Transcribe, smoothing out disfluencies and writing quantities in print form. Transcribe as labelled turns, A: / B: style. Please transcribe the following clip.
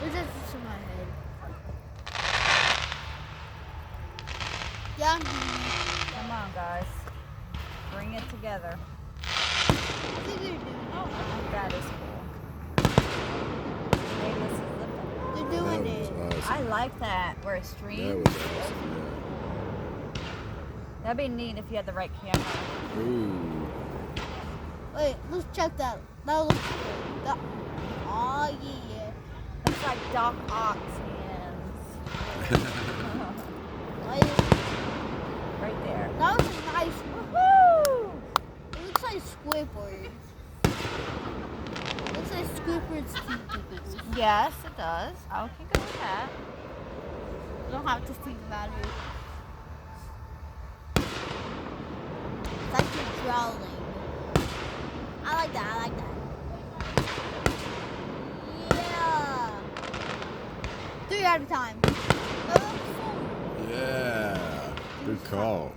A: What's that just in my head? Yeah.
B: Come on, guys. Bring it together.
A: I think they're doing it.
B: Oh, that is cool. Maybe this is the
A: They're doing
C: That
A: it.
C: was awesome.
B: I like that, where it streams.
C: That was awesome,
B: That'd be neat if you had the right camera.
C: yeah. Ooh.
A: Wait, let's check that. That looks good. That, oh, yeah.
B: Looks like Doc Ock's hands.
A: Wait,
B: Right there.
A: that was a nice.
B: Woohoo!
A: It looks like Squidward. It looks like Squidward's teeth.
B: Yes, it does. I can go with that.
A: You don't have to think about it. It's like you're drowning. I like that. I like that. Yeah. 3 out of time.
C: Yeah. Good call.